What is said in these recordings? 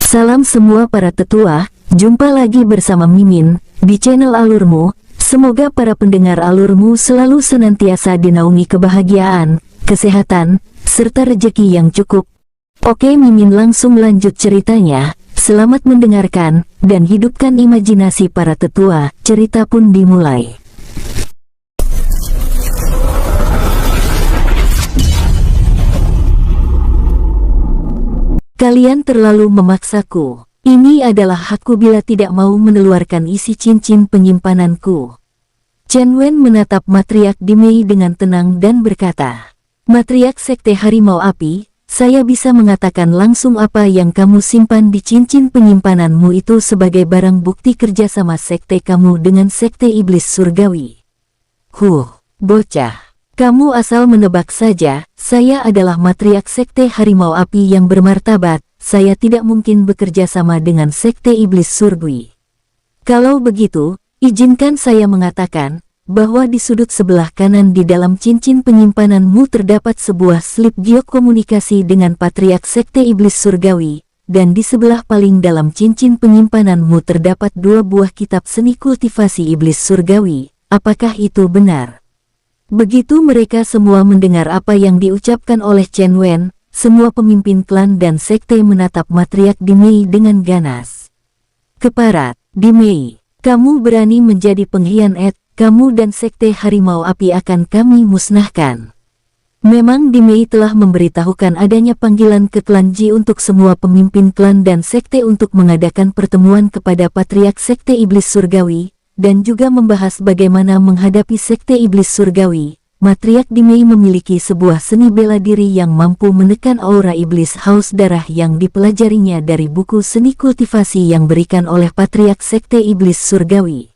Salam semua para tetua, jumpa lagi bersama Mimin di channel Alurmu. Semoga para pendengar Alurmu selalu senantiasa dinaungi kebahagiaan, kesehatan, serta rezeki yang cukup. Oke, Mimin langsung lanjut ceritanya. Selamat mendengarkan dan hidupkan imajinasi para tetua. Cerita pun dimulai. Kalian terlalu memaksaku. Ini adalah hakku bila tidak mau mengeluarkan isi cincin penyimpananku. Chen Wen menatap matriark Dimei dengan tenang dan berkata, "Matriark Sekte Harimau Api, saya bisa mengatakan langsung apa yang kamu simpan di cincin penyimpananmu itu sebagai barang bukti kerjasama sekte kamu dengan Sekte Iblis Surgawi." Bocah. Kamu asal menebak saja, saya adalah matriark Sekte Harimau Api yang bermartabat, saya tidak mungkin bekerja sama dengan Sekte Iblis Surgawi. Kalau begitu, izinkan saya mengatakan, bahwa di sudut sebelah kanan di dalam cincin penyimpananmu terdapat sebuah slip giok komunikasi dengan Patriark Sekte Iblis Surgawi, dan di sebelah paling dalam cincin penyimpananmu terdapat 2 buah kitab seni kultivasi Iblis Surgawi. Apakah itu benar? Begitu mereka semua mendengar apa yang diucapkan oleh Chen Wen, semua pemimpin klan dan sekte menatap matriark Dimei dengan ganas. "Keparat, Dimei, kamu berani menjadi pengkhianat, kamu dan Sekte Harimau Api akan kami musnahkan." Memang Dimei telah memberitahukan adanya panggilan ke klan Ji untuk semua pemimpin klan dan sekte untuk mengadakan pertemuan kepada Patriark Sekte Iblis Surgawi, dan juga membahas bagaimana menghadapi Sekte Iblis Surgawi. Matriark Dimei memiliki sebuah seni bela diri yang mampu menekan aura iblis haus darah yang dipelajarinya dari buku seni kultivasi yang berikan oleh Patriark Sekte Iblis Surgawi.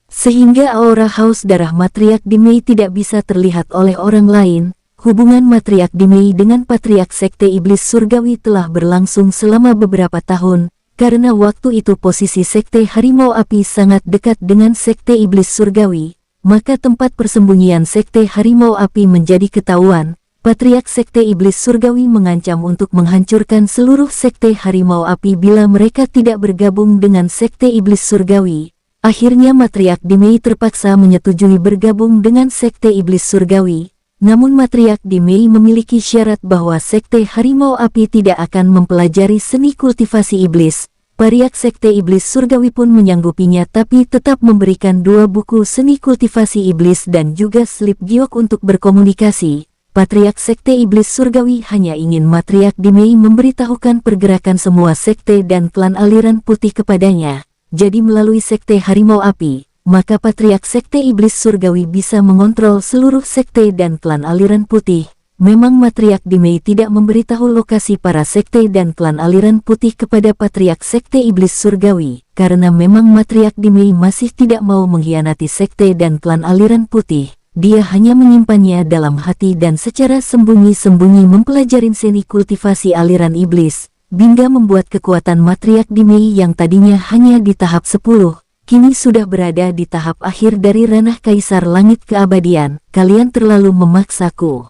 Sehingga aura haus darah Matriark Dimei tidak bisa terlihat oleh orang lain. Hubungan Matriark Dimei dengan Patriark Sekte Iblis Surgawi telah berlangsung selama beberapa tahun. Karena waktu itu posisi Sekte Harimau Api sangat dekat dengan Sekte Iblis Surgawi, maka tempat persembunyian Sekte Harimau Api menjadi ketahuan. Patriark Sekte Iblis Surgawi mengancam untuk menghancurkan seluruh Sekte Harimau Api bila mereka tidak bergabung dengan Sekte Iblis Surgawi. Akhirnya Matriark Dimei terpaksa menyetujui bergabung dengan Sekte Iblis Surgawi. Namun Matriark Dimei memiliki syarat bahwa Sekte Harimau Api tidak akan mempelajari seni kultivasi iblis. Patriark Sekte Iblis Surgawi pun menyanggupinya tapi tetap memberikan 2 buku seni kultivasi iblis dan juga slip giok untuk berkomunikasi. Patriark Sekte Iblis Surgawi hanya ingin Matriark Dimei memberitahukan pergerakan semua sekte dan klan aliran putih kepadanya. Jadi melalui Sekte Harimau Api, maka Patriark Sekte Iblis Surgawi bisa mengontrol seluruh sekte dan klan aliran putih. Memang Matriark Dimei tidak memberitahu lokasi para sekte dan klan aliran putih kepada Patriark Sekte Iblis Surgawi, karena memang Matriark Dimei masih tidak mau mengkhianati sekte dan klan aliran putih. Dia hanya menyimpannya dalam hati dan secara sembunyi-sembunyi mempelajari seni kultivasi aliran iblis, hingga membuat kekuatan Matriark Dimei yang tadinya hanya di tahap 10, kini sudah berada di tahap akhir dari ranah Kaisar Langit Keabadian. Kalian terlalu memaksaku.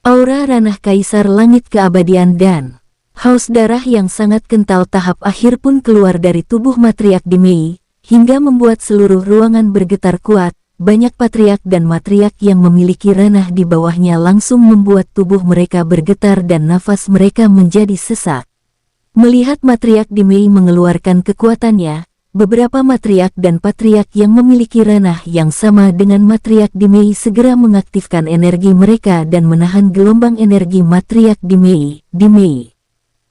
Aura ranah Kaisar Langit Keabadian dan haus darah yang sangat kental tahap akhir pun keluar dari tubuh Matriark Dimei, hingga membuat seluruh ruangan bergetar kuat. Banyak patriark dan matriark yang memiliki ranah di bawahnya langsung membuat tubuh mereka bergetar dan nafas mereka menjadi sesak. Melihat Matriark Dimei mengeluarkan kekuatannya, beberapa matriark dan patriark yang memiliki ranah yang sama dengan Matriark Dimei segera mengaktifkan energi mereka dan menahan gelombang energi Matriark Dimei. "Dimei,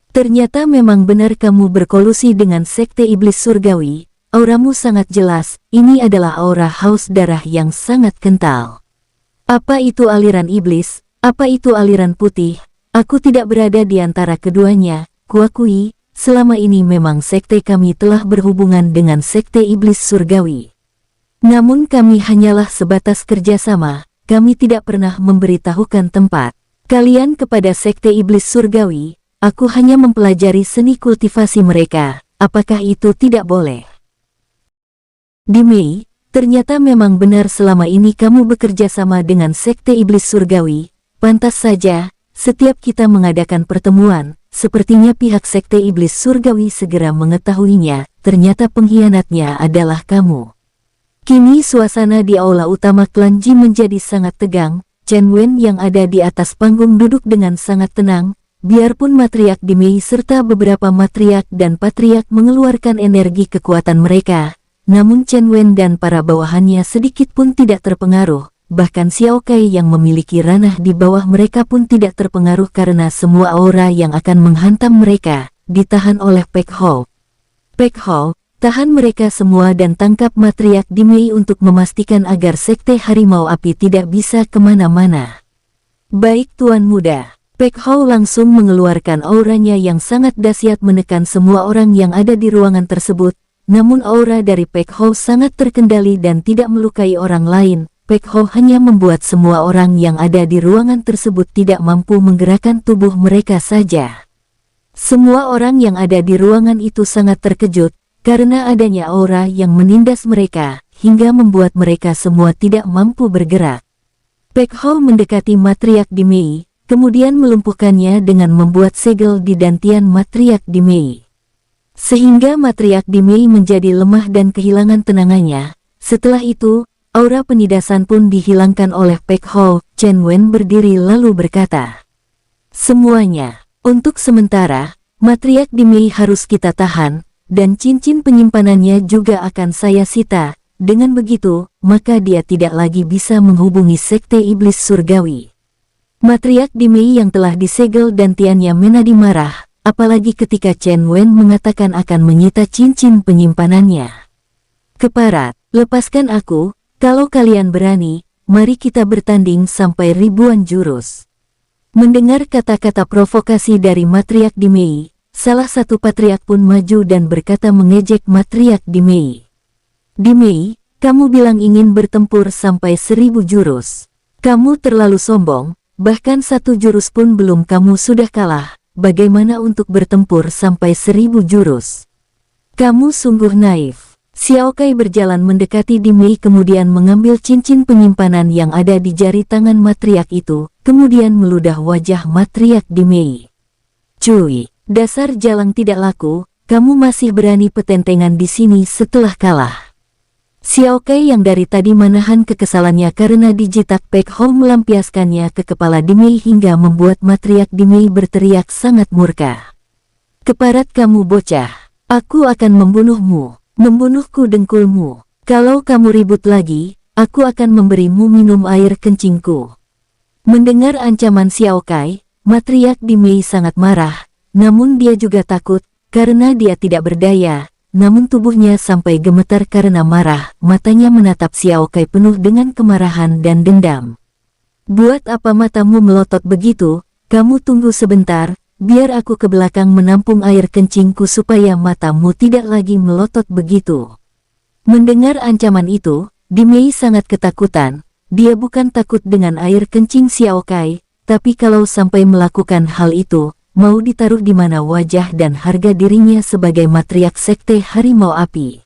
ternyata memang benar kamu berkolusi dengan Sekte Iblis Surgawi. Auramu sangat jelas, ini adalah aura haus darah yang sangat kental. Apa itu aliran iblis? Apa itu aliran putih? Aku tidak berada di antara keduanya. Kuakui, selama ini memang sekte kami telah berhubungan dengan Sekte Iblis Surgawi. Namun kami hanyalah sebatas kerjasama, kami tidak pernah memberitahukan tempat kalian kepada Sekte Iblis Surgawi. Aku hanya mempelajari seni kultivasi mereka, apakah itu tidak boleh?" "Dimei, ternyata memang benar selama ini kamu bekerja sama dengan Sekte Iblis Surgawi. Pantas saja, setiap kita mengadakan pertemuan, sepertinya pihak Sekte Iblis Surgawi segera mengetahuinya, ternyata pengkhianatnya adalah kamu. Kini suasana di aula utama klan Ji menjadi sangat tegang. Chen Wen yang ada di atas panggung duduk dengan sangat tenang, biarpun matriark Dimei serta beberapa matriark dan patriark mengeluarkan energi kekuatan mereka, namun Chen Wen dan para bawahannya sedikit pun tidak terpengaruh, bahkan Xiao Kai yang memiliki ranah di bawah mereka pun tidak terpengaruh karena semua aura yang akan menghantam mereka, ditahan oleh Pek Hou. Pek Hou, tahan mereka semua dan tangkap matriark Dimei untuk memastikan agar Sekte Harimau Api tidak bisa kemana-mana. Baik Tuan Muda. Pek Hou langsung mengeluarkan auranya yang sangat dahsyat menekan semua orang yang ada di ruangan tersebut, namun aura dari Pek Hou sangat terkendali dan tidak melukai orang lain. Pek Hou hanya membuat semua orang yang ada di ruangan tersebut tidak mampu menggerakkan tubuh mereka saja. Semua orang yang ada di ruangan itu sangat terkejut, karena adanya aura yang menindas mereka, hingga membuat mereka semua tidak mampu bergerak. Pek Hou mendekati matriark Dimei, kemudian melumpuhkannya dengan membuat segel di dantian matriark Dimei. Sehingga matriark Dimei menjadi lemah dan kehilangan tenangannya. Setelah itu, aura penindasan pun dihilangkan oleh Pek Hou. Chen Wen berdiri lalu berkata, "Semuanya, untuk sementara, matriark Dimei harus kita tahan, dan cincin penyimpanannya juga akan saya sita. Dengan begitu, maka dia tidak lagi bisa menghubungi Sekte Iblis Surgawi." Matriark Dimei yang telah disegel dantiannya menjadi marah, apalagi ketika Chen Wen mengatakan akan menyita cincin penyimpanannya. "Keparat, lepaskan aku, kalau kalian berani, mari kita bertanding sampai ribuan jurus." Mendengar kata-kata provokasi dari matriark Dimei, salah satu patriark pun maju dan berkata mengejek matriark Dimei. "Dimei, kamu bilang ingin bertempur sampai 1000 jurus. Kamu terlalu sombong, bahkan 1 jurus pun belum kamu sudah kalah. Bagaimana untuk bertempur sampai 1000 jurus? Kamu sungguh naif." Xiao Kai berjalan mendekati Dimei kemudian mengambil cincin penyimpanan yang ada di jari tangan matriark itu, kemudian meludah wajah matriark Dimei. "Cuy, dasar jalang tidak laku, kamu masih berani petentengan di sini setelah kalah." Xiao Kai yang dari tadi menahan kekesalannya karena dijitak Pek Hou melampiaskannya ke kepala Dimei hingga membuat matriark Dimei berteriak sangat murka. "Keparat kamu bocah, aku akan membunuhku dengkulmu. Kalau kamu ribut lagi, aku akan memberimu minum air kencingku." Mendengar ancaman Xiao Kai, matriark Dimei sangat marah. Namun dia juga takut, karena dia tidak berdaya, namun tubuhnya sampai gemetar karena marah, matanya menatap Xiao Kai penuh dengan kemarahan dan dendam. "Buat apa matamu melotot begitu? Kamu tunggu sebentar, biar aku ke belakang menampung air kencingku supaya matamu tidak lagi melotot begitu." Mendengar ancaman itu, Dimei sangat ketakutan. Dia bukan takut dengan air kencing Xiao Kai, tapi kalau sampai melakukan hal itu, mau ditaruh di mana wajah dan harga dirinya sebagai matriark Sekte Harimau Api.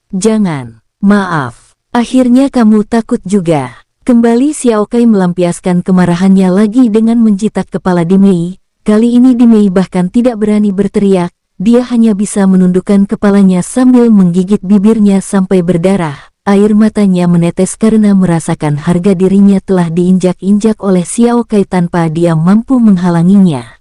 "Jangan, maaf, akhirnya kamu takut juga." Kembali Xiao Kai melampiaskan kemarahannya lagi dengan menjitak kepala Dimei. Kali ini Dimei bahkan tidak berani berteriak, dia hanya bisa menundukkan kepalanya sambil menggigit bibirnya sampai berdarah. Air matanya menetes karena merasakan harga dirinya telah diinjak-injak oleh Xiao Kai tanpa dia mampu menghalanginya.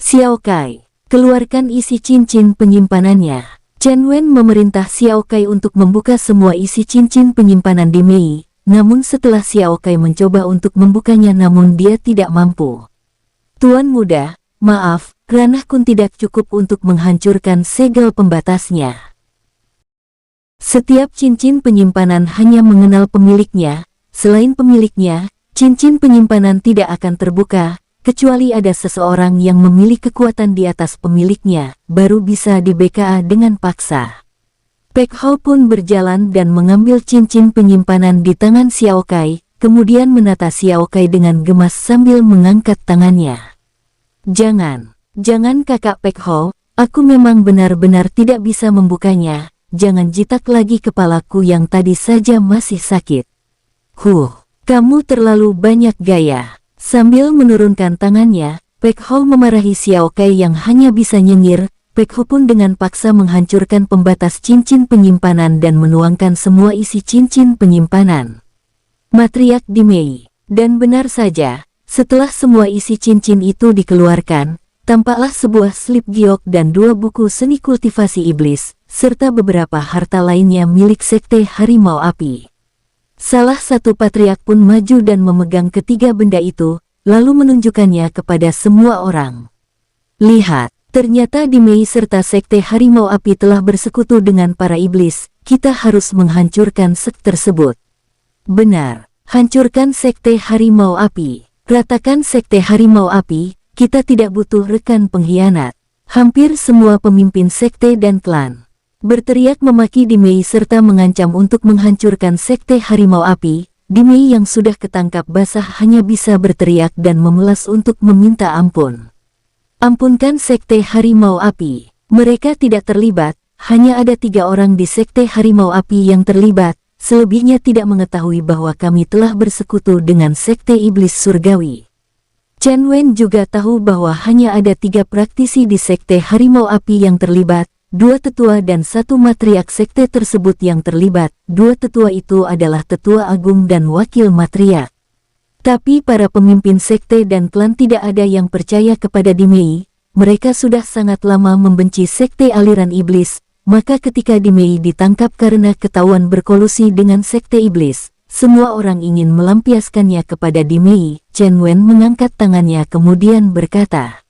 "Xiao Kai, keluarkan isi cincin penyimpanannya." Chen Wen memerintah Xiao Kai untuk membuka semua isi cincin penyimpanan Dimei, namun setelah Xiao Kai mencoba untuk membukanya namun dia tidak mampu. "Tuan Muda, maaf, ranah Kun tidak cukup untuk menghancurkan segel pembatasnya. Setiap cincin penyimpanan hanya mengenal pemiliknya, selain pemiliknya, cincin penyimpanan tidak akan terbuka, kecuali ada seseorang yang memiliki kekuatan di atas pemiliknya, baru bisa di BKA dengan paksa." Pek Hou pun berjalan dan mengambil cincin penyimpanan di tangan Xiao Kai, kemudian menata Xiao Kai dengan gemas sambil mengangkat tangannya. Jangan kakak Pek Hou, aku memang benar-benar tidak bisa membukanya, jangan jitak lagi kepalaku yang tadi saja masih sakit." Kamu terlalu banyak gaya." Sambil menurunkan tangannya, Pek Hou memarahi Xiao Kai yang hanya bisa nyengir. Pek Hou pun dengan paksa menghancurkan pembatas cincin penyimpanan dan menuangkan semua isi cincin penyimpanan. Matriark Dimei. Dan benar saja, setelah semua isi cincin itu dikeluarkan, tampaklah sebuah slip giok dan 2 buku seni kultivasi iblis, serta beberapa harta lainnya milik Sekte Harimau Api. Salah satu patriark pun maju dan memegang ketiga benda itu, lalu menunjukkannya kepada semua orang. Lihat, ternyata Dimei serta Sekte Harimau Api telah bersekutu dengan para iblis, kita harus menghancurkan sekte tersebut. Benar, hancurkan Sekte Harimau Api. Ratakan Sekte Harimau Api, kita tidak butuh rekan pengkhianat. Hampir semua pemimpin sekte dan klan berteriak memaki Dimei serta mengancam untuk menghancurkan Sekte Harimau Api. Dimei yang sudah ketangkap basah hanya bisa berteriak dan memelas untuk meminta ampun. Ampunkan Sekte Harimau Api. Mereka tidak terlibat, hanya ada 3 orang di Sekte Harimau Api yang terlibat, selebihnya tidak mengetahui bahwa kami telah bersekutu dengan Sekte Iblis Surgawi. Chen Wen juga tahu bahwa hanya ada 3 praktisi di Sekte Harimau Api yang terlibat, 2 tetua dan 1 matriark sekte tersebut yang terlibat. 2 tetua itu adalah tetua agung dan wakil matriark. Tapi para pemimpin sekte dan klan tidak ada yang percaya kepada Dimei. Mereka sudah sangat lama membenci sekte aliran iblis, maka ketika Dimei ditangkap karena ketahuan berkolusi dengan sekte iblis, semua orang ingin melampiaskannya kepada Dimei. Chen Wen mengangkat tangannya kemudian berkata,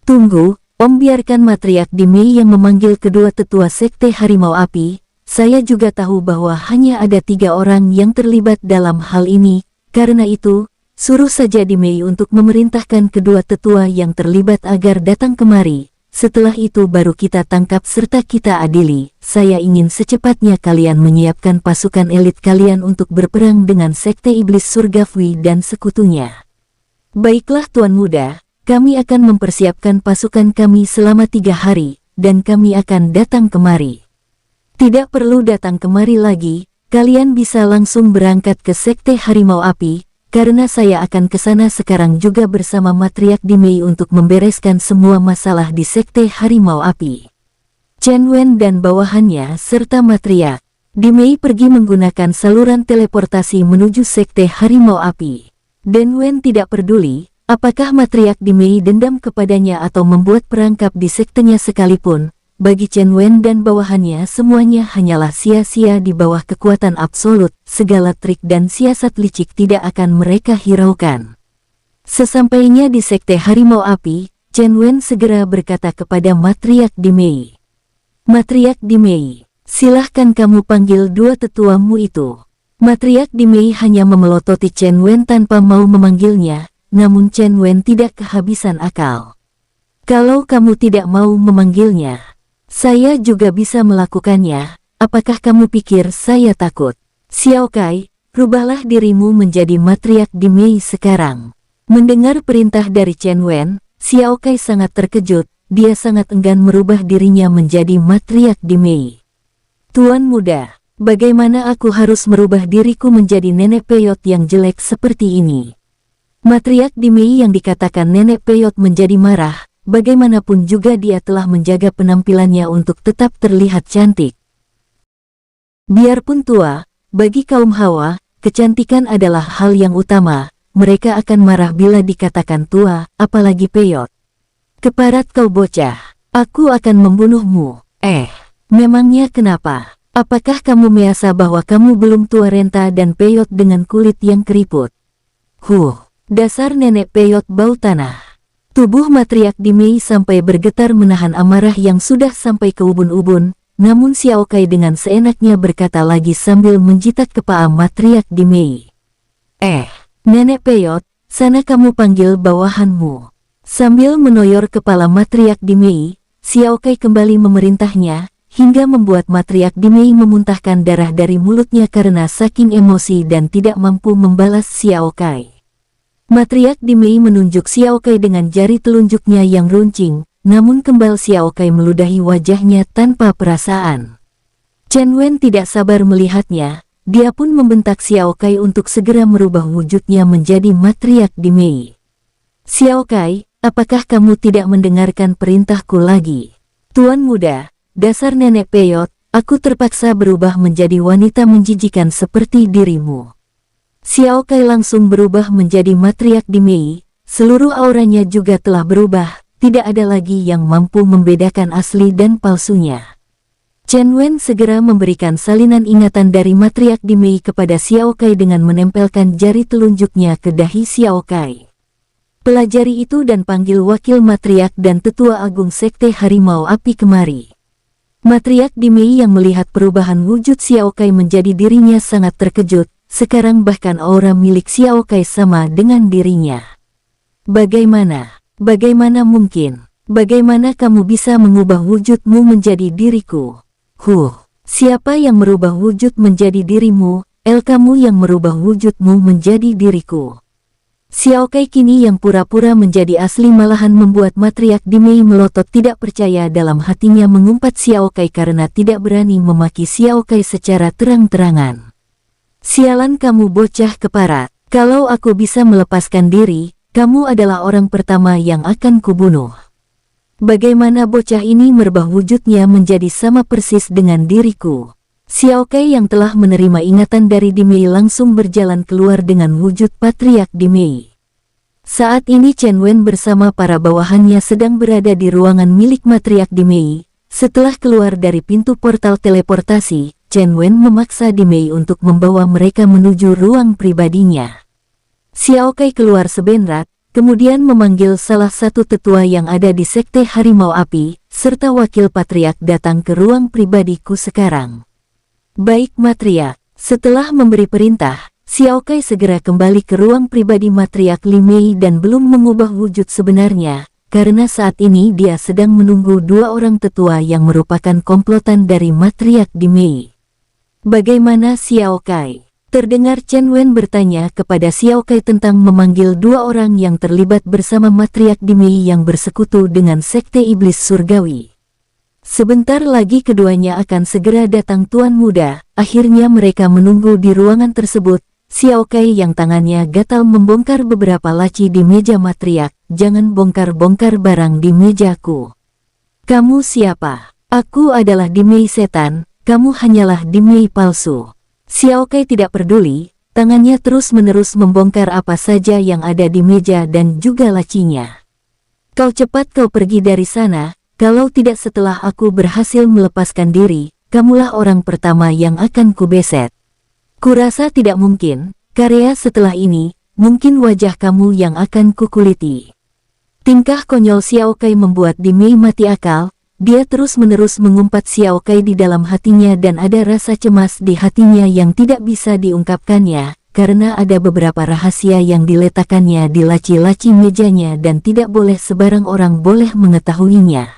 "Tunggu, Om, biarkan matriark Dimei yang memanggil kedua tetua sekte Harimau Api. Saya juga tahu bahwa hanya ada 3 orang yang terlibat dalam hal ini. Karena itu, suruh saja Dimei untuk memerintahkan kedua tetua yang terlibat agar datang kemari. Setelah itu baru kita tangkap serta kita adili. Saya ingin secepatnya kalian menyiapkan pasukan elit kalian untuk berperang dengan Sekte Iblis Surgawi dan sekutunya." "Baiklah Tuan Muda, kami akan mempersiapkan pasukan kami selama 3 hari, dan kami akan datang kemari." "Tidak perlu datang kemari lagi, kalian bisa langsung berangkat ke Sekte Harimau Api, karena saya akan ke sana sekarang juga bersama matriark Dimei untuk membereskan semua masalah di Sekte Harimau Api." Chen Wen dan bawahannya serta matriark Dimei pergi menggunakan saluran teleportasi menuju Sekte Harimau Api. Dan Wen tidak peduli apakah matriark Dimei dendam kepadanya atau membuat perangkap di sektenya sekalipun. Bagi Chen Wen dan bawahannya semuanya hanyalah sia-sia di bawah kekuatan absolut. Segala trik dan siasat licik tidak akan mereka hiraukan. Sesampainya di Sekte Harimau Api, Chen Wen segera berkata kepada matriark Dimei, "Matriark Dimei, silahkan kamu panggil 2 tetuamu itu." Matriark Dimei hanya memelototi Chen Wen tanpa mau memanggilnya, namun Chen Wen tidak kehabisan akal. "Kalau kamu tidak mau memanggilnya, saya juga bisa melakukannya. Apakah kamu pikir saya takut? Xiao Kai, rubahlah dirimu menjadi matriark Dimei sekarang." Mendengar perintah dari Chen Wen, Xiao Kai sangat terkejut. Dia sangat enggan merubah dirinya menjadi matriark Dimei. "Tuan Muda, bagaimana aku harus merubah diriku menjadi nenek peyot yang jelek seperti ini?" Matriark Dimei yang dikatakan nenek peyot menjadi marah. Bagaimanapun juga dia telah menjaga penampilannya untuk tetap terlihat cantik. Biarpun tua, bagi kaum Hawa, kecantikan adalah hal yang utama. Mereka akan marah bila dikatakan tua, apalagi peyot. "Keparat kau bocah, aku akan membunuhmu." Memangnya kenapa? Apakah kamu merasa bahwa kamu belum tua renta dan peyot dengan kulit yang keriput? Dasar nenek peyot bau tanah. Tubuh matriark Dimei sampai bergetar menahan amarah yang sudah sampai ke ubun-ubun, namun Xiao Kai dengan seenaknya berkata lagi sambil menjitat kepala matriark Dimei. Nenek peyot, sana kamu panggil bawahanmu." Sambil menoyor kepala matriark Dimei, Xiao Kai kembali memerintahnya, hingga membuat matriark Dimei memuntahkan darah dari mulutnya karena saking emosi dan tidak mampu membalas Xiao Kai. Matriark Dimei menunjuk Xiao Kai dengan jari telunjuknya yang runcing, namun kembal Xiao Kai meludahi wajahnya tanpa perasaan. Chen Wen tidak sabar melihatnya, dia pun membentak Xiao Kai untuk segera merubah wujudnya menjadi matriark Dimei. "Xiao Kai, apakah kamu tidak mendengarkan perintahku lagi? Tuan muda, dasar nenek peyot, aku terpaksa berubah menjadi wanita menjijikan seperti dirimu. Xiao Kai langsung berubah menjadi matriark di Mei, seluruh auranya juga telah berubah, tidak ada lagi yang mampu membedakan asli dan palsunya. Chen Wen segera memberikan salinan ingatan dari matriark di Mei kepada Xiao Kai dengan menempelkan jari telunjuknya ke dahi Xiao Kai. Pelajari itu dan panggil wakil matriark dan tetua agung sekte harimau api kemari. Matriark di Mei yang melihat perubahan wujud Xiao Kai menjadi dirinya sangat terkejut, sekarang bahkan aura milik Xiao Kai sama dengan dirinya. Bagaimana mungkin? Bagaimana kamu bisa mengubah wujudmu menjadi diriku? Siapa yang merubah wujud menjadi dirimu? Kamu yang merubah wujudmu menjadi diriku. Xiao Kai kini yang pura-pura menjadi asli malahan membuat matriark di Mei melotot tidak percaya dalam hatinya mengumpat Xiao Kai karena tidak berani memaki Xiao Kai secara terang-terangan. Sialan kamu bocah keparat, kalau aku bisa melepaskan diri, kamu adalah orang pertama yang akan kubunuh. Bagaimana bocah ini merubah wujudnya menjadi sama persis dengan diriku? Xiao Kai yang telah menerima ingatan dari Di Mei langsung berjalan keluar dengan wujud patriark Di Mei. Saat ini Chen Wen bersama para bawahannya sedang berada di ruangan milik matriark Di Mei. Setelah keluar dari pintu portal teleportasi, Chen Wen memaksa Di Mei untuk membawa mereka menuju ruang pribadinya. Xiao Kai keluar sebentar, kemudian memanggil salah satu tetua yang ada di sekte harimau api, serta wakil patriark datang ke ruang pribadiku sekarang. Baik matriark, setelah memberi perintah, Xiao Kai segera kembali ke ruang pribadi matriark Li Mei dan belum mengubah wujud sebenarnya, karena saat ini dia sedang menunggu dua orang tetua yang merupakan komplotan dari matriark Di Mei. Bagaimana Xiao Kai? Terdengar Chen Wen bertanya kepada Xiao Kai tentang memanggil dua orang yang terlibat bersama matriark Di Mei yang bersekutu dengan sekte iblis surgawi. Sebentar lagi keduanya akan segera datang tuan muda. Akhirnya mereka menunggu di ruangan tersebut. Xiao Kai yang tangannya gatal membongkar beberapa laci di meja matriark. Jangan bongkar-bongkar barang di mejaku. Kamu siapa? Aku adalah Di Mei setan, kamu hanyalah Di Mei palsu. Xiao Kai tidak peduli, tangannya terus-menerus membongkar apa saja yang ada di meja dan juga lacinya. Kau pergi dari sana. Kalau tidak setelah aku berhasil melepaskan diri, kamulah orang pertama yang akan kubeset. Kurasa tidak mungkin, karya setelah ini, mungkin wajah kamu yang akan kukuliti. Tingkah konyol Xiao Kai membuat Di Mei mati akal, dia terus-menerus mengumpat Xiao Kai di dalam hatinya dan ada rasa cemas di hatinya yang tidak bisa diungkapkannya, karena ada beberapa rahasia yang diletakkannya di laci-laci mejanya dan tidak boleh sebarang orang boleh mengetahuinya.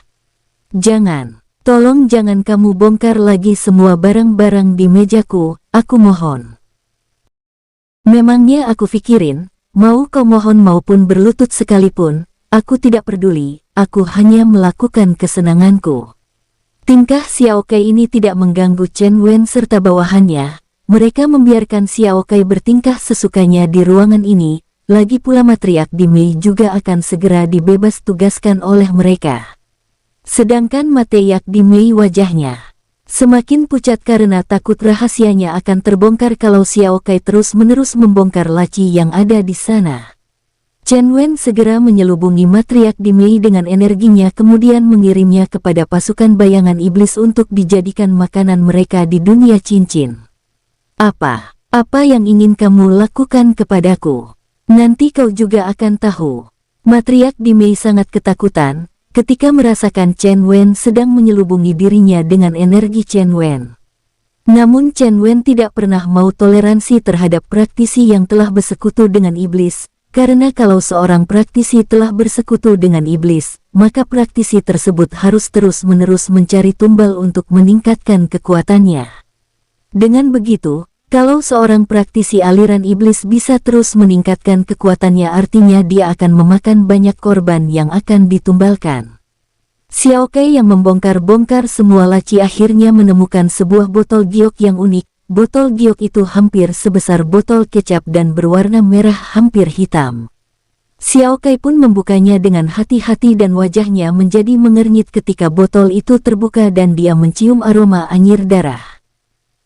Tolong jangan kamu bongkar lagi semua barang-barang di mejaku, aku mohon. Memangnya aku pikirin, mau kau mohon maupun berlutut sekalipun, aku tidak peduli, aku hanya melakukan kesenanganku. Tingkah Xiao Kai ini tidak mengganggu Chen Wen serta bawahannya, mereka membiarkan Xiao Kai bertingkah sesukanya di ruangan ini, lagi pula matriark Di Mei juga akan segera dibebas tugaskan oleh mereka. Sedangkan matriark Di Mei wajahnya semakin pucat karena takut rahasianya akan terbongkar kalau Xiao Kai terus-menerus membongkar laci yang ada di sana. Chen Wen segera menyelubungi matriark Di Mei dengan energinya kemudian mengirimnya kepada pasukan bayangan iblis untuk dijadikan makanan mereka di dunia cincin. Apa yang ingin kamu lakukan kepadaku? Nanti kau juga akan tahu. Matriark Di Mei sangat ketakutan ketika merasakan Chen Wen sedang menyelubungi dirinya dengan energi Chen Wen. Namun Chen Wen tidak pernah mau toleransi terhadap praktisi yang telah bersekutu dengan iblis, karena kalau seorang praktisi telah bersekutu dengan iblis, maka praktisi tersebut harus terus-menerus mencari tumbal untuk meningkatkan kekuatannya. Dengan begitu, kalau seorang praktisi aliran iblis bisa terus meningkatkan kekuatannya artinya dia akan memakan banyak korban yang akan ditumbalkan. Xiao Kai yang membongkar-bongkar semua laci akhirnya menemukan sebuah botol giok yang unik. Botol giok itu hampir sebesar botol kecap dan berwarna merah hampir hitam. Xiao Kai pun membukanya dengan hati-hati dan wajahnya menjadi mengernyit ketika botol itu terbuka dan dia mencium aroma anyir darah.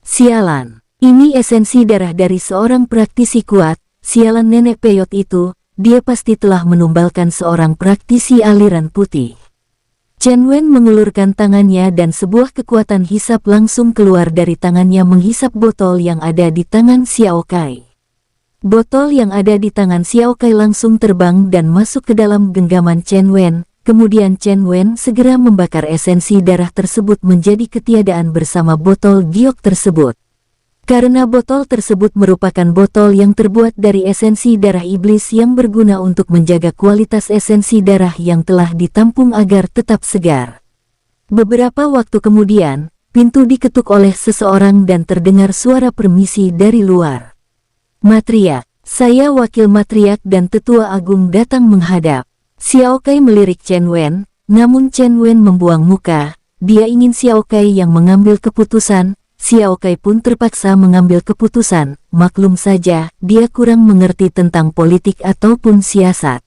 Sialan, ini esensi darah dari seorang praktisi kuat. Sialan nenek peyot itu, dia pasti telah menumbalkan seorang praktisi aliran putih. Chen Wen mengulurkan tangannya dan sebuah kekuatan hisap langsung keluar dari tangannya menghisap botol yang ada di tangan Xiao Kai. Botol yang ada di tangan Xiao Kai langsung terbang dan masuk ke dalam genggaman Chen Wen. Kemudian Chen Wen segera membakar esensi darah tersebut menjadi ketiadaan bersama botol giok tersebut. Karena botol tersebut merupakan botol yang terbuat dari esensi darah iblis yang berguna untuk menjaga kualitas esensi darah yang telah ditampung agar tetap segar. Beberapa waktu kemudian, pintu diketuk oleh seseorang dan terdengar suara permisi dari luar. Matriark, saya wakil matriark dan tetua agung datang menghadap. Xiao Kai melirik Chen Wen, namun Chen Wen membuang muka. Dia ingin Xiao Kai yang mengambil keputusan. Xiao Kai pun terpaksa mengambil keputusan. Maklum saja, dia kurang mengerti tentang politik ataupun siasat.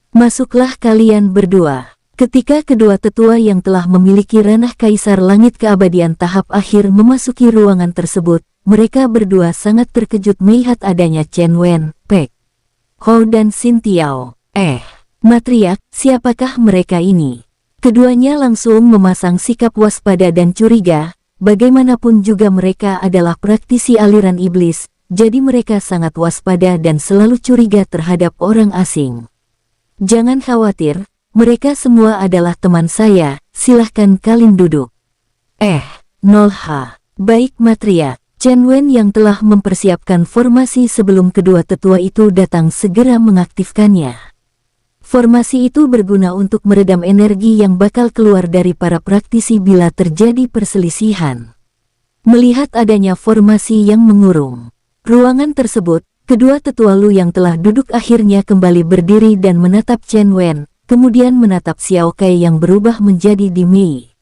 Masuklah kalian berdua. Ketika kedua tetua yang telah memiliki ranah kaisar langit keabadian tahap akhir memasuki ruangan tersebut, mereka berdua sangat terkejut melihat adanya Chen Wen, Pek Hou dan Xin Tiao. Matriark, siapakah mereka ini? Keduanya langsung memasang sikap waspada dan curiga. Bagaimanapun juga mereka adalah praktisi aliran iblis, jadi mereka sangat waspada dan selalu curiga terhadap orang asing. Jangan khawatir, mereka semua adalah teman saya, silahkan kalian duduk. 0H. Baik matriark. Chen Wen yang telah mempersiapkan formasi sebelum kedua tetua itu datang segera mengaktifkannya. Formasi itu berguna untuk meredam energi yang bakal keluar dari para praktisi bila terjadi perselisihan. Melihat adanya formasi yang mengurung ruangan tersebut, kedua tetua Lu yang telah duduk akhirnya kembali berdiri dan menatap Chen Wen, kemudian menatap Xiao Kai yang berubah menjadi Dimei.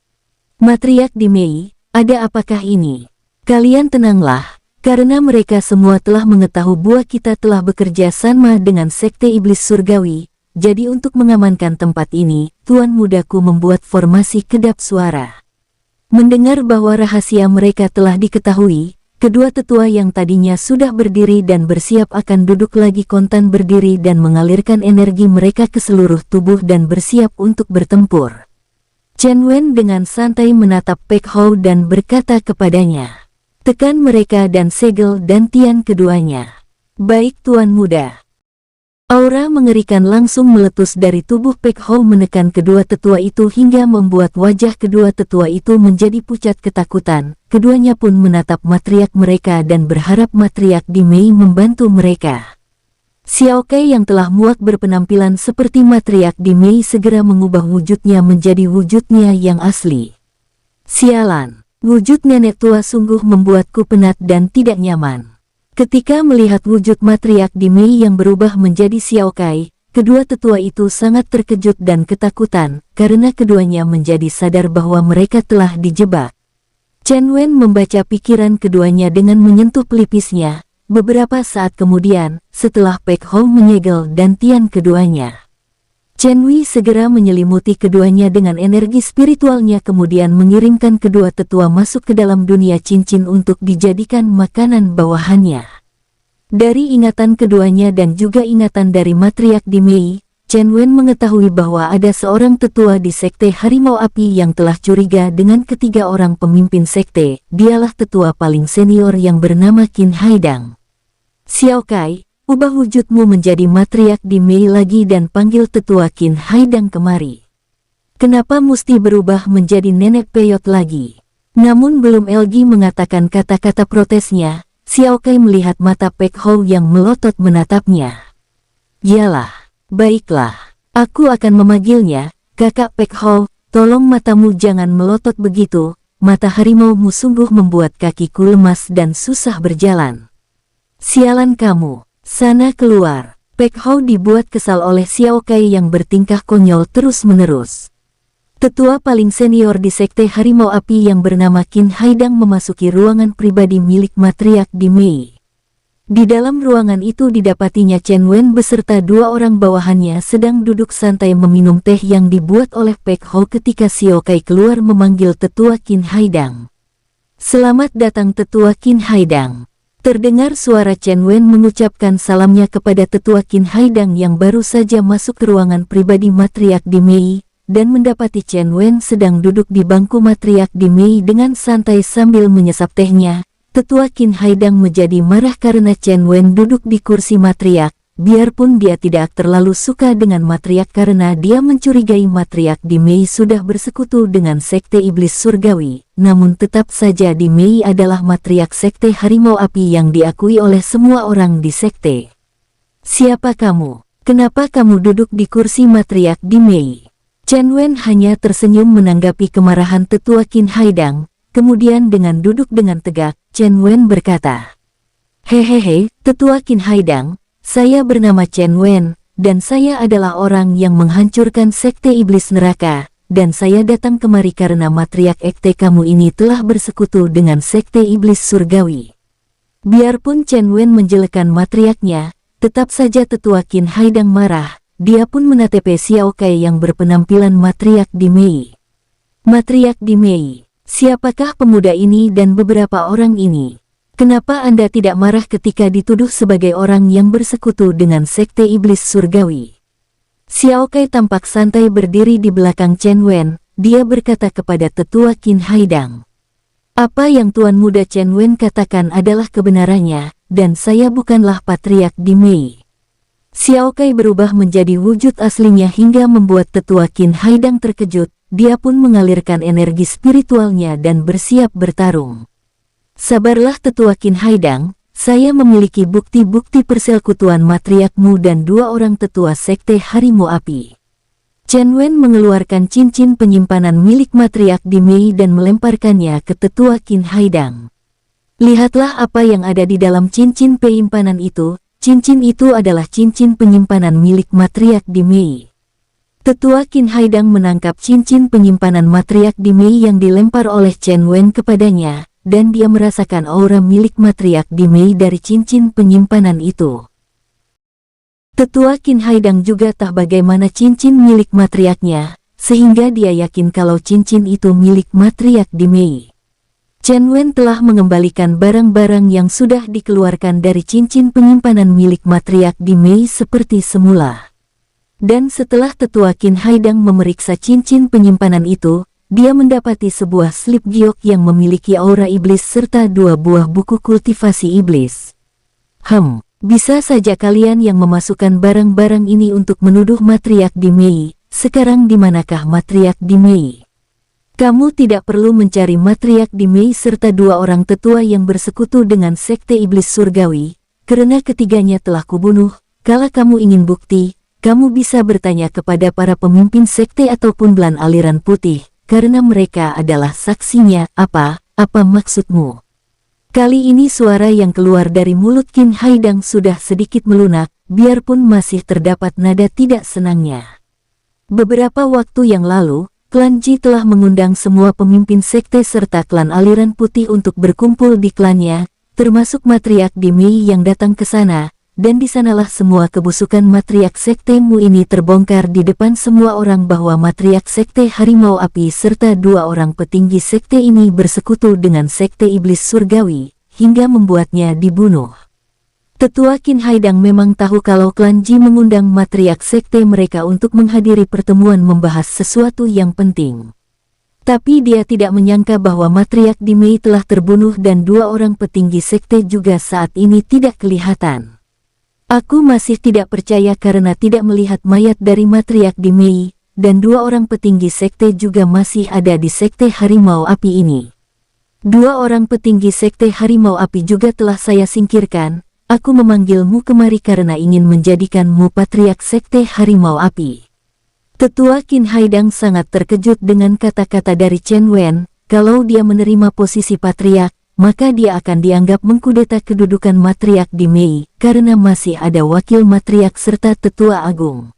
Matriark Dimei, ada apakah ini? Kalian tenanglah, karena mereka semua telah mengetahui bahwa kita telah bekerja sama dengan Sekte Iblis Surgawi. Jadi untuk mengamankan tempat ini, Tuan Mudaku membuat formasi kedap suara. Mendengar bahwa rahasia mereka telah diketahui, kedua tetua yang tadinya sudah berdiri dan bersiap akan duduk lagi kontan berdiri dan mengalirkan energi mereka ke seluruh tubuh dan bersiap untuk bertempur. Chen Wen dengan santai menatap Pek Hou dan berkata kepadanya, tekan mereka dan segel dan tian keduanya. Baik Tuan Muda. Aura mengerikan langsung meletus dari tubuh Pek Hou menekan kedua tetua itu hingga membuat wajah kedua tetua itu menjadi pucat ketakutan. Keduanya pun menatap matriark mereka dan berharap matriark Dimei membantu mereka. Xiao Kai yang telah muak berpenampilan seperti matriark Dimei segera mengubah wujudnya menjadi wujudnya yang asli. Sialan, wujud nenek tua sungguh membuatku penat dan tidak nyaman. Ketika melihat wujud matriark Dimei yang berubah menjadi Xiao Kai, kedua tetua itu sangat terkejut dan ketakutan, karena keduanya menjadi sadar bahwa mereka telah dijebak. Chen Wen membaca pikiran keduanya dengan menyentuh pelipisnya. Beberapa saat kemudian, setelah Pek Hou menyegel dan tian keduanya, Chen Wei segera menyelimuti keduanya dengan energi spiritualnya kemudian mengirimkan kedua tetua masuk ke dalam dunia cincin untuk dijadikan makanan bawahannya. Dari ingatan keduanya dan juga ingatan dari matriark Dimei, Chen Wen mengetahui bahwa ada seorang tetua di Sekte Harimau Api yang telah curiga dengan ketiga orang pemimpin sekte. Dialah tetua paling senior yang bernama Qin Haidang. Xiao Kai, ubah wujudmu menjadi matriark Dimei lagi dan panggil tetua Qin Haidang kemari. Kenapa mesti berubah menjadi nenek peyot lagi? Namun belum Elgi mengatakan kata-kata protesnya, Xiao Kai melihat mata Pek Hou yang melotot menatapnya. Yalah, baiklah, aku akan memanggilnya, kakak Pek Hou, tolong matamu jangan melotot begitu, mata harimaumu sungguh membuat kakiku lemas dan susah berjalan. Sialan kamu. Sana keluar. Pek Hou dibuat kesal oleh Xiao Kai yang bertingkah konyol terus-menerus. Tetua paling senior di Sekte Harimau Api yang bernama Qin Haidang memasuki ruangan pribadi milik matriark Dimei. Di dalam ruangan itu didapatinya Chen Wen beserta dua orang bawahannya sedang duduk santai meminum teh yang dibuat oleh Pek Hou ketika Xiao Kai keluar memanggil Tetua Qin Haidang. "Selamat datang Tetua Qin Haidang." Terdengar suara Chen Wen mengucapkan salamnya kepada Tetua Qin Haidang yang baru saja masuk ke ruangan pribadi Matriark Dimei, dan mendapati Chen Wen sedang duduk di bangku Matriark Dimei dengan santai sambil menyesap tehnya. Tetua Qin Haidang menjadi marah karena Chen Wen duduk di kursi Matriark, biarpun dia tidak terlalu suka dengan Matriark karena dia mencurigai Matriark Dimei sudah bersekutu dengan Sekte Iblis Surgawi, namun tetap saja Dimei adalah Matriark Sekte Harimau Api yang diakui oleh semua orang di sekte. "Siapa kamu? Kenapa kamu duduk di kursi Matriark Dimei?" Chen Wen hanya tersenyum menanggapi kemarahan Tetua Qin Haidang. Kemudian dengan duduk dengan tegak, Chen Wen berkata, "Hehehe, Tetua Qin Haidang, saya bernama Chen Wen, dan saya adalah orang yang menghancurkan Sekte Iblis Neraka, dan saya datang kemari karena Matriark Ekte kamu ini telah bersekutu dengan Sekte Iblis Surgawi." Biarpun Chen Wen menjelekan Matriarknya, tetap saja Tetua Qin Haidang marah. Dia pun menatap Xiao Kai yang berpenampilan Matriark Dimei. "Matriark Dimei, siapakah pemuda ini dan beberapa orang ini? Kenapa Anda tidak marah ketika dituduh sebagai orang yang bersekutu dengan Sekte Iblis Surgawi?" Xiao Kai tampak santai berdiri di belakang Chen Wen. Dia berkata kepada Tetua Qin Haidang, "Apa yang Tuan Muda Chen Wen katakan adalah kebenarannya, dan saya bukanlah Patriark Dimei." Xiao Kai berubah menjadi wujud aslinya hingga membuat Tetua Qin Haidang terkejut. Dia pun mengalirkan energi spiritualnya dan bersiap bertarung. "Sabarlah Tetua Qin Haidang, saya memiliki bukti-bukti persekutuan Matriarkmu dan dua orang tetua Sekte Harimau Api." Chen Wen mengeluarkan cincin penyimpanan milik Matriark Dimei dan melemparkannya ke Tetua Qin Haidang. "Lihatlah apa yang ada di dalam cincin penyimpanan itu. Cincin itu adalah cincin penyimpanan milik Matriark Dimei." Tetua Qin Haidang menangkap cincin penyimpanan Matriark Dimei yang dilempar oleh Chen Wen kepadanya, dan dia merasakan aura milik Matriark Dimei dari cincin penyimpanan itu. Tetua Qin Haidang juga tahu bagaimana cincin milik Matriarknya, sehingga dia yakin kalau cincin itu milik Matriark Dimei. Chen Wen telah mengembalikan barang-barang yang sudah dikeluarkan dari cincin penyimpanan milik Matriark Dimei seperti semula. Dan setelah Tetua Qin Haidang memeriksa cincin penyimpanan itu, dia mendapati sebuah slip giok yang memiliki aura iblis serta dua buah buku kultivasi iblis. Bisa saja kalian yang memasukkan barang-barang ini untuk menuduh Matriark Dimei. Sekarang di manakah Matriark Dimei? Kamu tidak perlu mencari Matriark Dimei serta dua orang tetua yang bersekutu dengan Sekte Iblis Surgawi, karena ketiganya telah kubunuh. Kalau kamu ingin bukti, kamu bisa bertanya kepada para pemimpin sekte ataupun Belan Aliran Putih, karena mereka adalah saksinya. Apa maksudmu? Kali ini suara yang keluar dari mulut Qin Haidang sudah sedikit melunak, biarpun masih terdapat nada tidak senangnya. Beberapa waktu yang lalu, Klan Ji telah mengundang semua pemimpin sekte serta klan aliran putih untuk berkumpul di klannya, termasuk Matriark Dimei yang datang ke sana, dan di sanalah semua kebusukan Matriark Sektemu ini terbongkar di depan semua orang bahwa Matriark Sekte Harimau Api serta dua orang petinggi sekte ini bersekutu dengan Sekte Iblis Surgawi, hingga membuatnya dibunuh. Tetua Qin Haidang memang tahu kalau klan Ji mengundang Matriark Sekte mereka untuk menghadiri pertemuan membahas sesuatu yang penting. Tapi dia tidak menyangka bahwa Matriark Dimei telah terbunuh dan dua orang petinggi sekte juga saat ini tidak kelihatan. Aku masih tidak percaya karena tidak melihat mayat dari Matriark Dimei, dan dua orang petinggi sekte juga masih ada di Sekte Harimau Api ini. Dua orang petinggi Sekte Harimau Api juga telah saya singkirkan. Aku memanggilmu kemari karena ingin menjadikanmu Patriark Sekte Harimau Api. Tetua Qin Haidang sangat terkejut dengan kata-kata dari Chen Wen. Kalau dia menerima posisi Patriark, maka dia akan dianggap mengkudeta kedudukan Matriark Dimei, karena masih ada wakil Matriark serta Tetua Agung.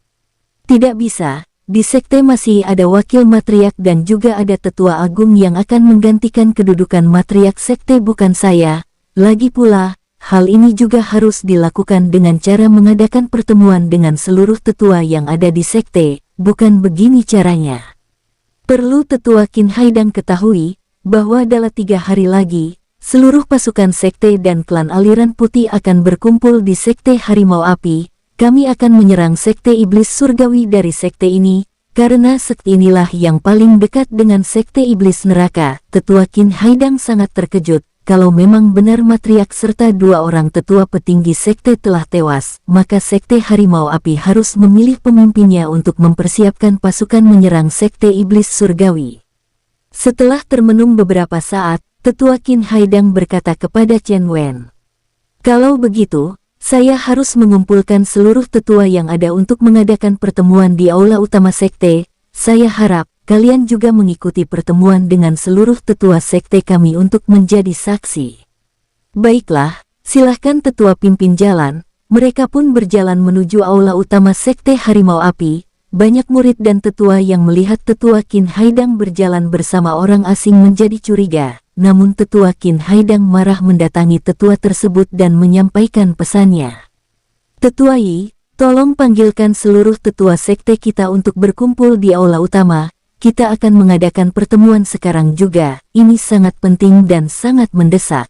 Tidak bisa, di sekte masih ada wakil Matriark dan juga ada Tetua Agung yang akan menggantikan kedudukan Matriark Sekte bukan saya. Lagi pula, hal ini juga harus dilakukan dengan cara mengadakan pertemuan dengan seluruh tetua yang ada di sekte, bukan begini caranya. Perlu Tetua Qin Haidang ketahui, bahwa dalam 3 hari lagi, seluruh pasukan sekte dan klan aliran putih akan berkumpul di sekte Harimau Api. Kami akan menyerang sekte iblis surgawi dari sekte ini, karena sekte inilah yang paling dekat dengan sekte iblis neraka. Tetua Qin Haidang sangat terkejut, kalau memang benar Matriark serta 2 orang tetua petinggi sekte telah tewas, maka sekte Harimau Api harus memilih pemimpinnya untuk mempersiapkan pasukan menyerang sekte iblis surgawi. Setelah termenung beberapa saat, Tetua Qin Haidang berkata kepada Chen Wen, "Kalau begitu, saya harus mengumpulkan seluruh tetua yang ada untuk mengadakan pertemuan di aula utama sekte. Saya harap kalian juga mengikuti pertemuan dengan seluruh tetua sekte kami untuk menjadi saksi." "Baiklah, silahkan tetua pimpin jalan." Mereka pun berjalan menuju aula utama sekte Harimau Api. Banyak murid dan tetua yang melihat Tetua Qin Haidang berjalan bersama orang asing menjadi curiga. Namun Tetua Qin Haidang marah mendatangi tetua tersebut dan menyampaikan pesannya. "Tetua Yi, tolong panggilkan seluruh tetua sekte kita untuk berkumpul di aula utama. Kita akan mengadakan pertemuan sekarang juga. Ini sangat penting dan sangat mendesak."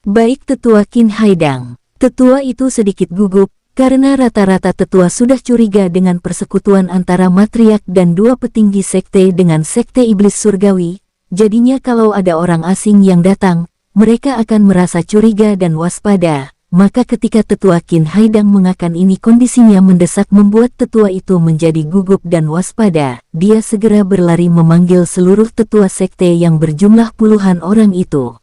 "Baik Tetua Qin Haidang." Tetua itu sedikit gugup, karena rata-rata tetua sudah curiga dengan persekutuan antara Matriark dan 2 petinggi sekte dengan sekte iblis surgawi. Jadinya kalau ada orang asing yang datang, mereka akan merasa curiga dan waspada. Maka ketika Tetua Qin Haidang mengakan ini kondisinya mendesak membuat tetua itu menjadi gugup dan waspada. Dia segera berlari memanggil seluruh tetua sekte yang berjumlah puluhan orang itu.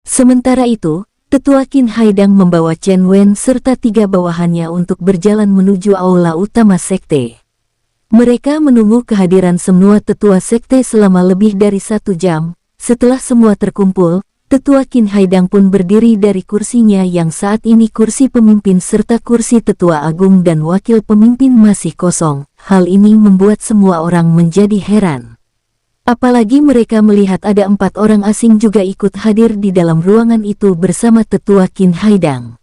Sementara itu, Tetua Qin Haidang membawa Chen Wen serta 3 bawahannya untuk berjalan menuju aula utama sekte. Mereka menunggu kehadiran semua tetua sekte selama lebih dari 1 jam. Setelah semua terkumpul, Tetua Qin Haidang pun berdiri dari kursinya yang saat ini kursi pemimpin serta kursi tetua agung dan wakil pemimpin masih kosong. Hal ini membuat semua orang menjadi heran. Apalagi mereka melihat ada 4 orang asing juga ikut hadir di dalam ruangan itu bersama Tetua Qin Haidang.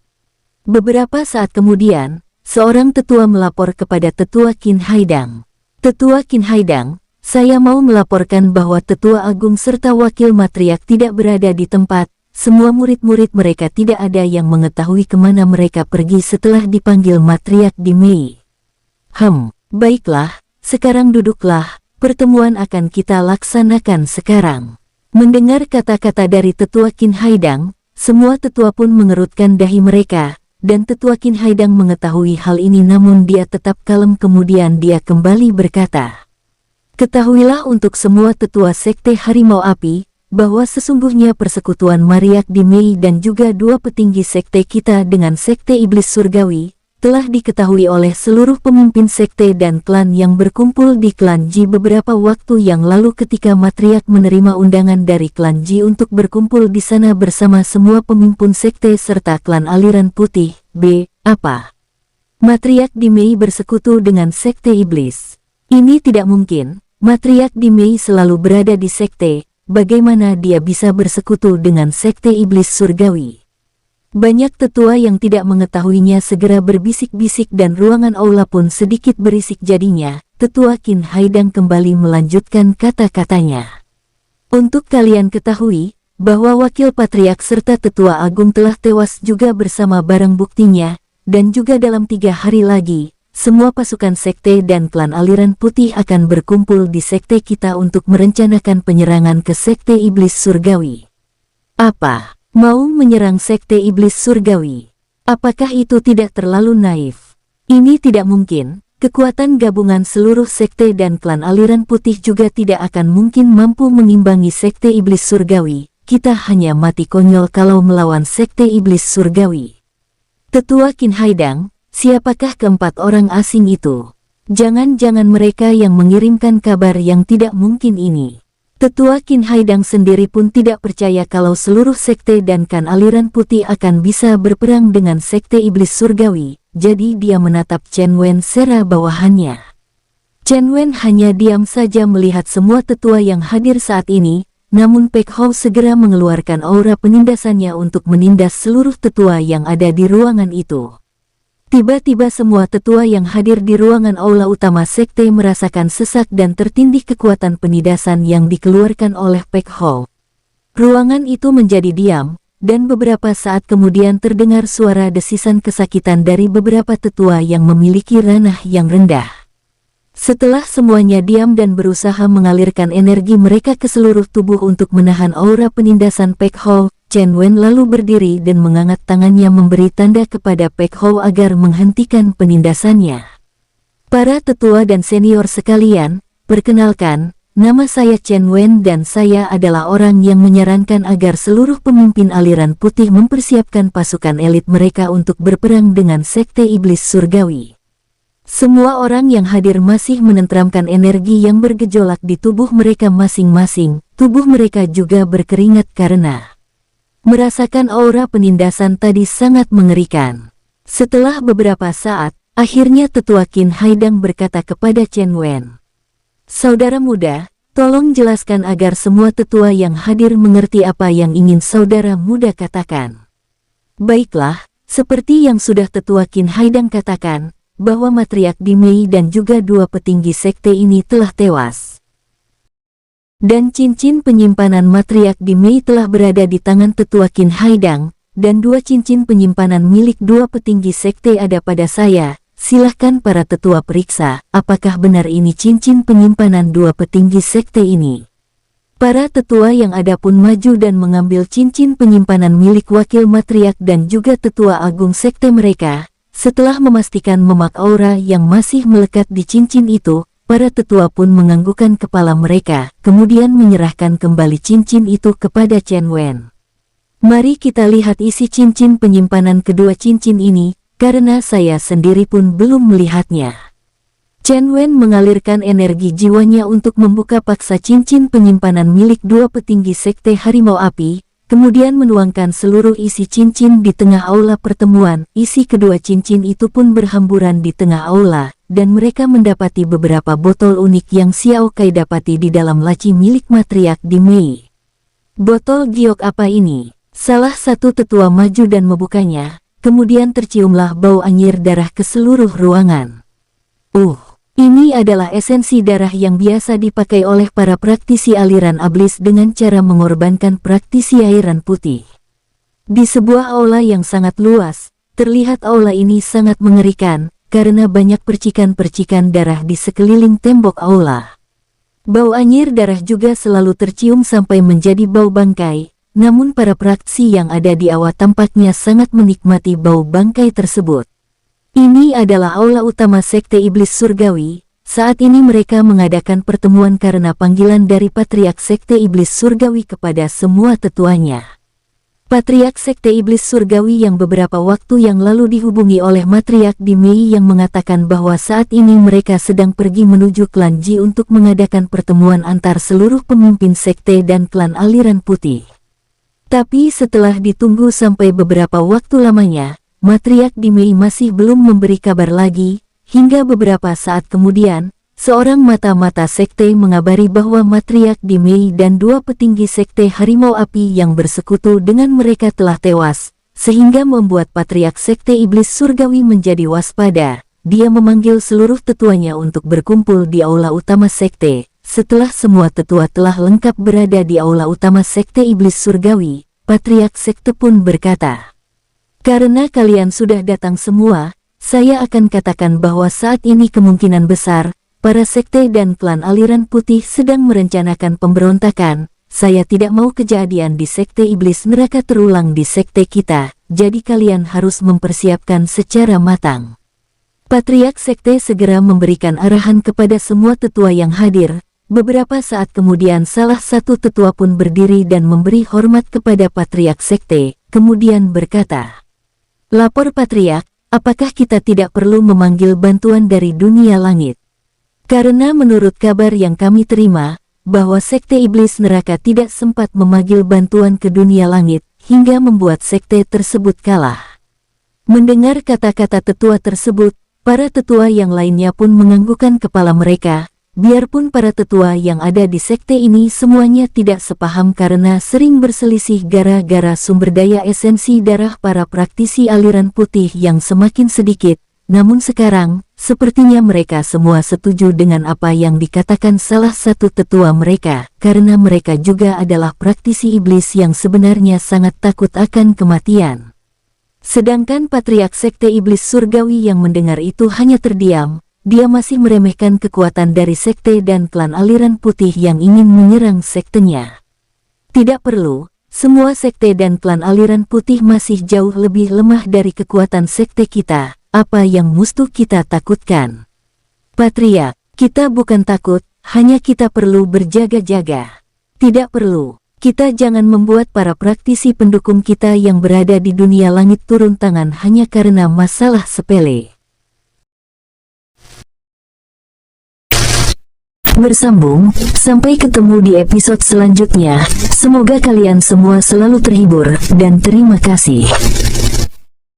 Beberapa saat kemudian, seorang tetua melapor kepada Tetua Qin Haidang. "Tetua Qin Haidang, saya mau melaporkan bahwa Tetua Agung serta Wakil Matriark tidak berada di tempat. Semua murid-murid mereka tidak ada yang mengetahui kemana mereka pergi setelah dipanggil Matriark di Mei." Baiklah, sekarang duduklah, pertemuan akan kita laksanakan sekarang." Mendengar kata-kata dari Tetua Qin Haidang, semua tetua pun mengerutkan dahi mereka. Dan Tetua Qin Haidang mengetahui hal ini namun dia tetap kalem. Kemudian dia kembali berkata, "Ketahuilah untuk semua tetua sekte Harimau Api, bahwa sesungguhnya persekutuan Matriark di Mei dan juga 2 petinggi sekte kita dengan sekte iblis surgawi, telah diketahui oleh seluruh pemimpin sekte dan klan yang berkumpul di klan Ji beberapa waktu yang lalu ketika Matriark menerima undangan dari klan Ji untuk berkumpul di sana bersama semua pemimpin sekte serta klan aliran putih. Apa? Matriark di Mei bersekutu dengan sekte iblis? Ini tidak mungkin. Matriark di Mei selalu berada di sekte. Bagaimana dia bisa bersekutu dengan sekte iblis surgawi?" Banyak tetua yang tidak mengetahuinya segera berbisik-bisik dan ruangan aula pun sedikit berisik jadinya. Tetua Qin Haidang kembali melanjutkan kata-katanya. "Untuk kalian ketahui, bahwa Wakil Patriark serta Tetua Agung telah tewas juga bersama barang buktinya, dan juga dalam 3 hari lagi, semua pasukan sekte dan klan aliran putih akan berkumpul di sekte kita untuk merencanakan penyerangan ke sekte iblis surgawi." "Apa? Mau menyerang sekte iblis surgawi? Apakah itu tidak terlalu naif? Ini tidak mungkin. Kekuatan gabungan seluruh sekte dan klan aliran putih juga tidak akan mungkin mampu mengimbangi sekte iblis surgawi. Kita hanya mati konyol kalau melawan sekte iblis surgawi." "Tetua Qin Haidang, siapakah keempat orang asing itu? Jangan-jangan mereka yang mengirimkan kabar yang tidak mungkin ini?" Tetua Qin Haidang sendiri pun tidak percaya kalau seluruh sekte dan klan aliran putih akan bisa berperang dengan sekte iblis surgawi, jadi dia menatap Chen Wen serta bawahannya. Chen Wen hanya diam saja melihat semua tetua yang hadir saat ini. namun Pek Hou segera mengeluarkan aura penindasannya untuk menindas seluruh tetua yang ada di ruangan itu. Tiba-tiba semua tetua yang hadir di ruangan aula utama sekte merasakan sesak dan tertindih kekuatan penindasan yang dikeluarkan oleh Pek Hou. Ruangan itu menjadi diam, dan beberapa saat kemudian terdengar suara desisan kesakitan dari beberapa tetua yang memiliki ranah yang rendah. Setelah semuanya diam dan berusaha mengalirkan energi mereka ke seluruh tubuh untuk menahan aura penindasan Pek Hou, Chen Wen lalu berdiri dan mengangkat tangannya memberi tanda kepada Pek Hou agar menghentikan penindasannya. Para tetua dan senior sekalian, perkenalkan, nama saya Chen Wen dan saya adalah orang yang menyarankan agar seluruh pemimpin aliran putih mempersiapkan pasukan elit mereka untuk berperang dengan sekte iblis surgawi. Semua orang yang hadir masih menenteramkan energi yang bergejolak di tubuh mereka masing-masing, tubuh mereka juga berkeringat karena merasakan aura penindasan tadi sangat mengerikan. Setelah beberapa saat, akhirnya tetua Qin Haidang berkata kepada Chen Wen, "Saudara muda, tolong jelaskan agar semua tetua yang hadir mengerti apa yang ingin saudara muda katakan." Baiklah, seperti yang sudah tetua Qin Haidang katakan, bahwa Matriark Dimei dan juga dua petinggi sekte ini telah tewas. Dan cincin penyimpanan Matriark Dimei telah berada di tangan tetua Qin Haidang, dan dua cincin penyimpanan milik dua petinggi sekte ada pada saya. Silahkan para tetua periksa, apakah benar ini cincin penyimpanan dua petinggi sekte ini. Para tetua yang ada pun maju dan mengambil cincin penyimpanan milik wakil Matriark dan juga tetua agung sekte mereka. Setelah memastikan memak aura yang masih melekat di cincin itu, para tetua pun menganggukkan kepala mereka, kemudian menyerahkan kembali cincin itu kepada Chen Wen. Mari kita lihat isi cincin penyimpanan kedua cincin ini, karena saya sendiri pun belum melihatnya. Chen Wen mengalirkan energi jiwanya untuk membuka paksa cincin penyimpanan milik dua petinggi sekte Harimau Api, kemudian menuangkan seluruh isi cincin di tengah aula pertemuan. Isi kedua cincin itu pun berhamburan di tengah aula, dan mereka mendapati beberapa botol unik yang Xiao Kai dapati di dalam laci milik Matriark Dimei. Botol giok apa ini? Salah satu tetua maju dan membukanya, kemudian terciumlah bau anyir darah ke seluruh ruangan. Ini adalah esensi darah yang biasa dipakai oleh para praktisi aliran iblis dengan cara mengorbankan praktisi aliran putih. Di sebuah aula yang sangat luas, terlihat aula ini sangat mengerikan, karena banyak percikan-percikan darah di sekeliling tembok aula. Bau anyir darah juga selalu tercium sampai menjadi bau bangkai, namun para praktisi yang ada di aula tampaknya sangat menikmati bau bangkai tersebut. Ini adalah aula utama sekte iblis surgawi. Saat ini mereka mengadakan pertemuan karena panggilan dari Patriark Sekte Iblis Surgawi kepada semua tetuanya. Patriark Sekte Iblis Surgawi yang beberapa waktu yang lalu dihubungi oleh Matriark Dimei yang mengatakan bahwa saat ini mereka sedang pergi menuju klan Ji untuk mengadakan pertemuan antar seluruh pemimpin sekte dan klan aliran putih. Tapi setelah ditunggu sampai beberapa waktu lamanya, Matriark Dimei masih belum memberi kabar lagi, hingga beberapa saat kemudian, seorang mata-mata sekte mengabari bahwa Matriark Dimei dan dua petinggi sekte Harimau Api yang bersekutu dengan mereka telah tewas, sehingga membuat Patriark Sekte Iblis Surgawi menjadi waspada. Dia memanggil seluruh tetuanya untuk berkumpul di aula utama sekte. Setelah semua tetua telah lengkap berada di aula utama Sekte Iblis Surgawi, Patriark Sekte pun berkata, "Karena kalian sudah datang semua, saya akan katakan bahwa saat ini kemungkinan besar, para sekte dan klan aliran putih sedang merencanakan pemberontakan. Saya tidak mau kejadian di sekte iblis neraka terulang di sekte kita, jadi kalian harus mempersiapkan secara matang." Patriark Sekte segera memberikan arahan kepada semua tetua yang hadir. Beberapa saat kemudian salah satu tetua pun berdiri dan memberi hormat kepada Patriark Sekte, kemudian berkata, "Lapor Patriark, apakah kita tidak perlu memanggil bantuan dari dunia langit? Karena menurut kabar yang kami terima, bahwa sekte iblis neraka tidak sempat memanggil bantuan ke dunia langit, hingga membuat sekte tersebut kalah." Mendengar kata-kata tetua tersebut, para tetua yang lainnya pun menganggukkan kepala mereka, Biarpun para tetua yang ada di sekte ini semuanya tidak sepaham karena sering berselisih gara-gara sumber daya esensi darah para praktisi aliran putih yang semakin sedikit, namun sekarang, sepertinya mereka semua setuju dengan apa yang dikatakan salah satu tetua mereka, karena mereka juga adalah praktisi iblis yang sebenarnya sangat takut akan kematian. Sedangkan patriark sekte iblis surgawi yang mendengar itu hanya terdiam. Dia masih meremehkan kekuatan dari sekte dan klan aliran putih yang ingin menyerang sektenya. Tidak perlu, semua sekte dan klan aliran putih masih jauh lebih lemah dari kekuatan sekte kita. Apa yang musti kita takutkan? Patriark, kita bukan takut, hanya kita perlu berjaga-jaga. Tidak perlu, kita jangan membuat para praktisi pendukung kita yang berada di dunia langit turun tangan hanya karena masalah sepele. Bersambung, sampai ketemu di episode selanjutnya. Semoga kalian semua selalu terhibur, dan terima kasih.